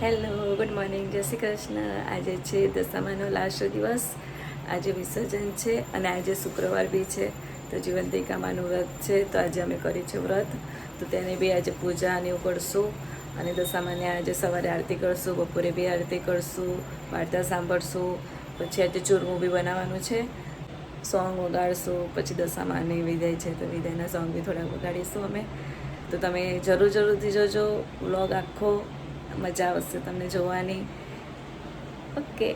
Hello, good morning, જય શ્રી કૃષ્ણ. આજે છે દશામાનો લાસ્ટ દિવસ. આજે વિસર્જન છે અને આજે શુક્રવાર બી છે, તો જીવંતિકામાનું વ્રત છે. તો આજે અમે કરી છે વ્રત, તો તેને બી આજે પૂજા અને એવું કરશું. અને દશામાને આજે સવારે આરતી કરશું, બપોરે બી આરતી કરશું, વાર્તા સાંભળશું. પછી આજે ચૂરમું બી બનાવવાનું છે, સોંગ વગાડશું. પછી દશામાની વિદાય છે તો વિદાયના સોંગ બી થોડા વગાડીશું અમે. તો તમે જરૂરથી જોજો વ્લોગ આખો, મજા આવશે તમને જોવાની. ઓકે.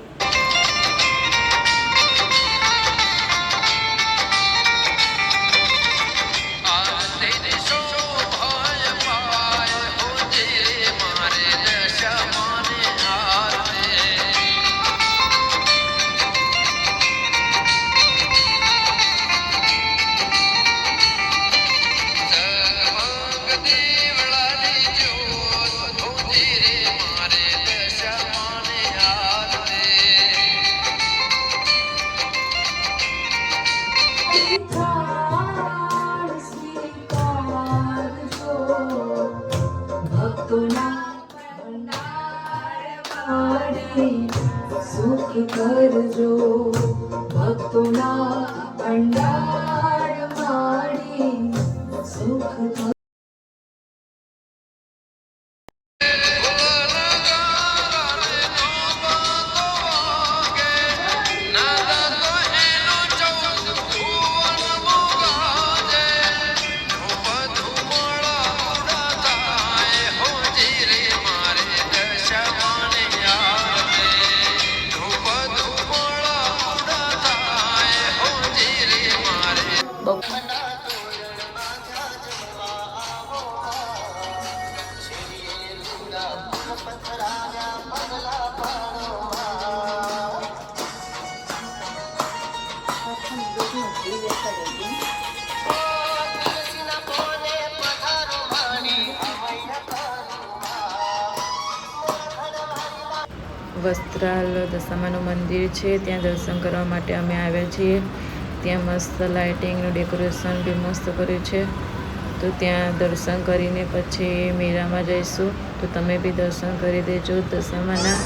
સુખ કરજો ભક્તોના ભંડાર માડી સુખ કરજો. વસ્ત્રાલ દશામાનું મંદિર છે, ત્યાં દર્શન કરવા માટે અમે આવ્યા છીએ. ત્યાં મસ્ત લાઇટિંગનું ડેકોરેશન બી મસ્ત કર્યું છે. તો ત્યાં દર્શન કરીને પછી મેળામાં જઈશું. તો તમે બી દર્શન કરી દેજો દશામાના.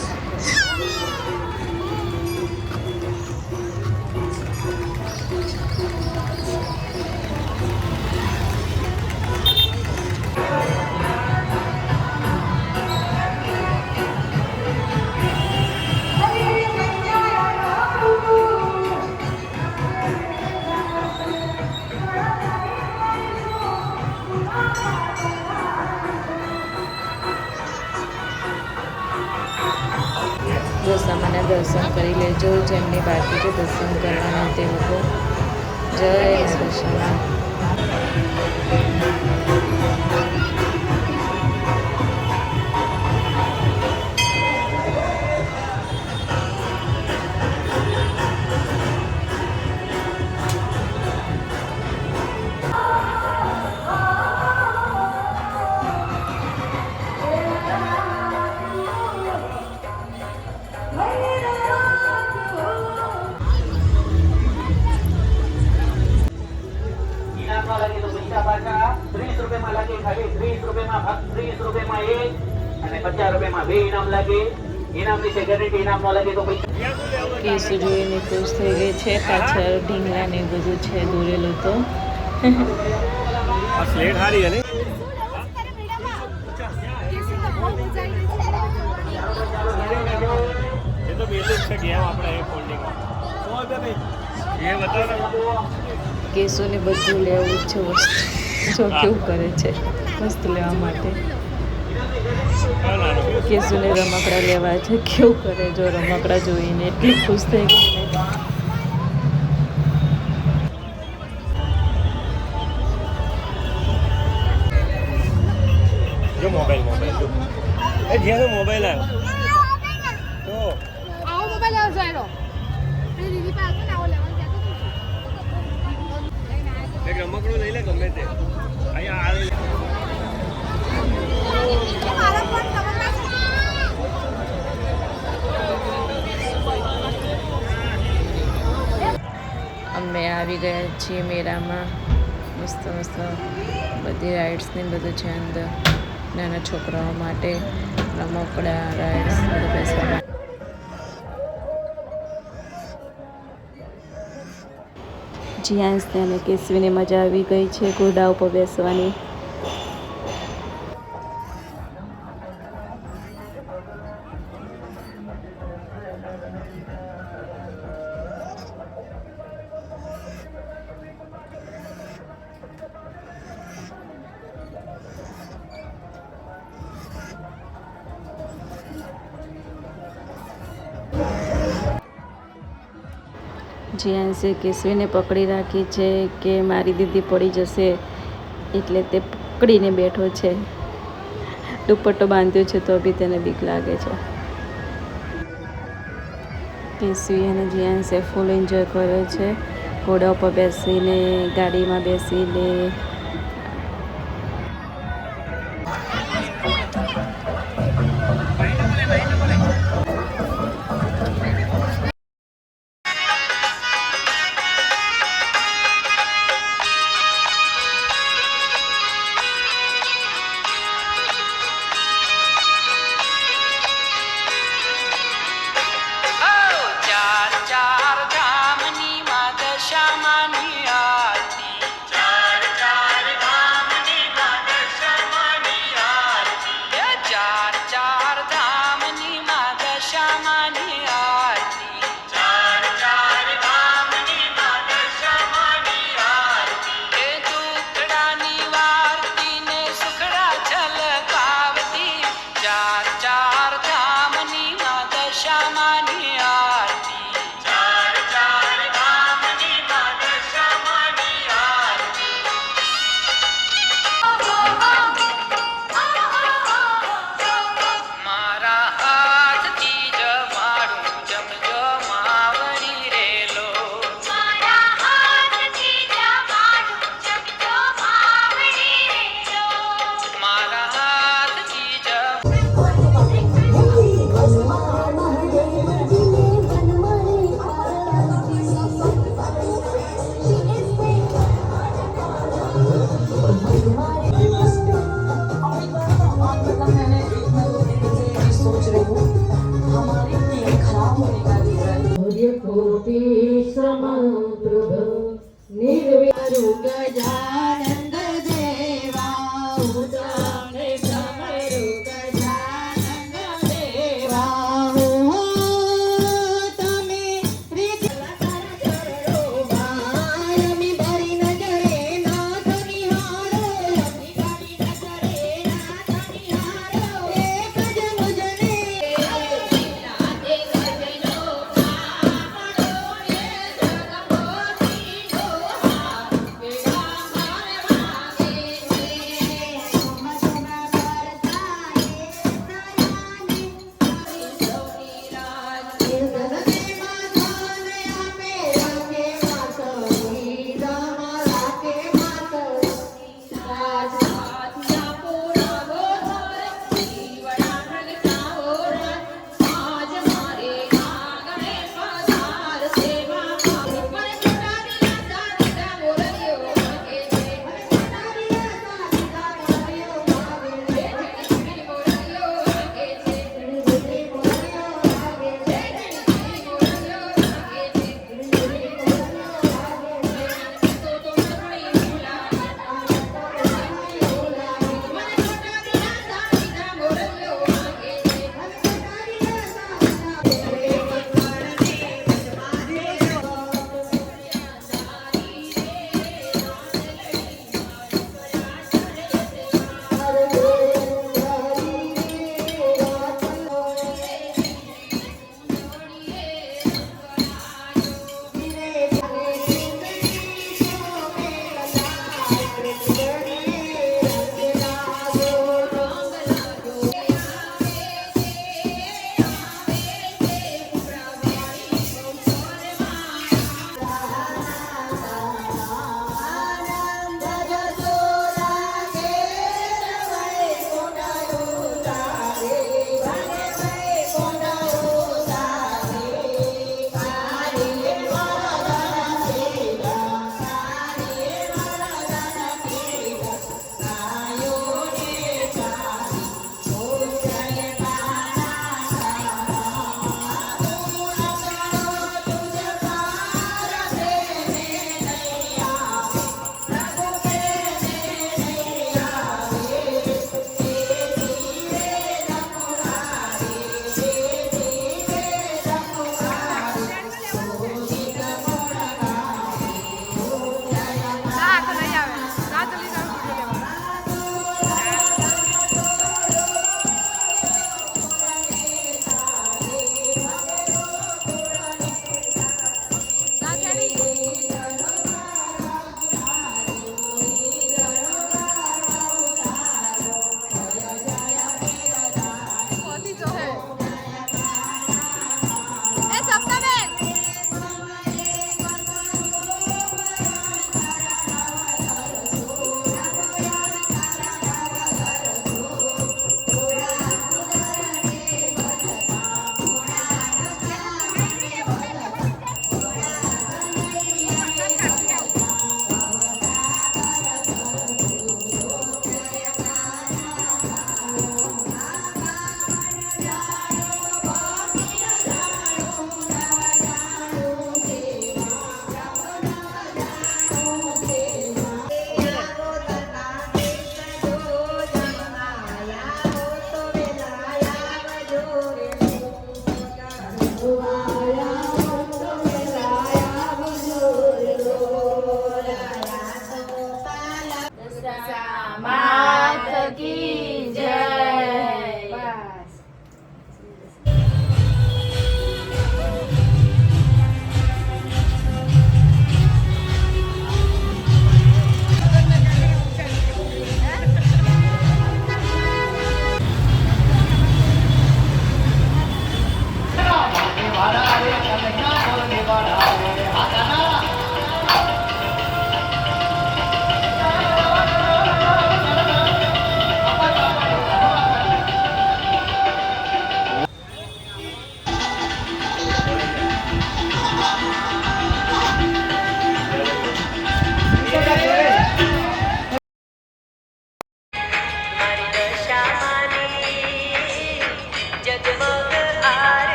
દશામાના દર્શન કરી લેજો, જેમની બાકી છે દર્શન કરવાના તે લોકો. જય દશામા. કેસુ જોઈને ખુશ થઈ ગઈ છે. પાછળ ઢીંગલા ને બધું છે દોરેલું. તો કેસુને બધું લેવું છે વસ્તુ. જો કેવું કરે છે વસ્તુ લેવા માટે. કેસુને રમકડા લેવા છે, કેવું કરે જો રમકડા જોઈને એટલી ખુશ થઈ ગઈ. જો મોબાઈલ એ જેનો મોબાઈલ આવ્યો તો આવો મોબાઈલ આવ્યો જાયરો દીદી પાસે આવો લેવાનું એક રમકડું લઈ લે ગમે તે અહીંયા આવે. અમે આવી ગયા છીએ મેળામાં. મસ્ત મસ્ત બધી રાઇડ્સ ને બધું છે અંદર નાના છોકરાઓ માટે. રમકડા રાઇડ્સ બધું બેસવા. જીયાંશને અને કેસવીને મજા આવી ગઈ છે ઘોડા ઉપર બેસવાની. જીયાંશે કેસવીને પકડી રાખી છે કે મારી દીદી પડી જશે, એટલે તે પકડીને બેઠો છે. દુપટ્ટો બાંધ્યો છે તો બી તેને બીક લાગે છે. કેસવી અને જીયાંશે ફૂલ એન્જોય કર્યો છે ઘોડા ઉપર બેસીને, ગાડીમાં બેસીને. ચાર ધામની માં દશામાની આરતી, ચાર ચાર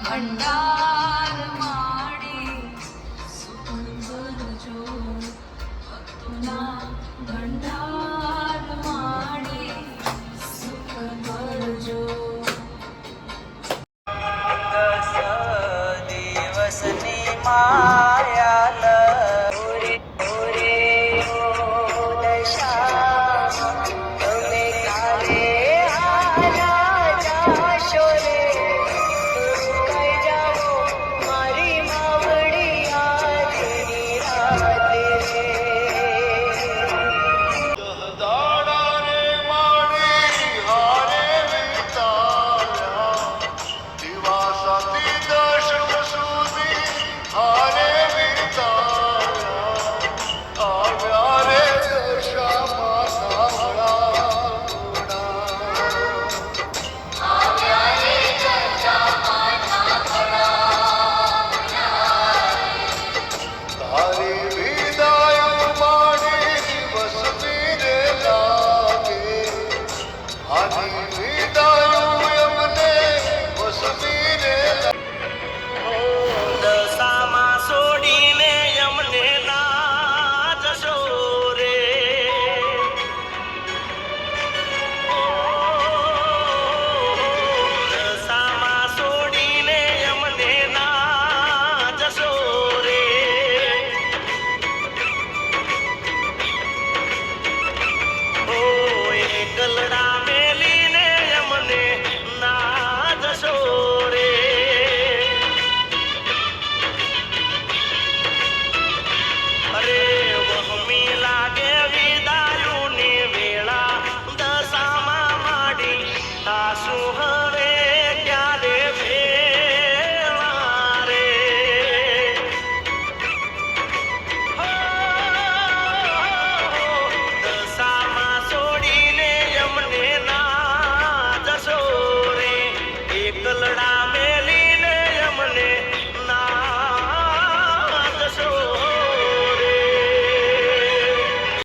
ભંડાર માડી સુખ કરજો, ભક્તોના ભંડાર માડી સુખ કરજો. દસ દિવસની માયા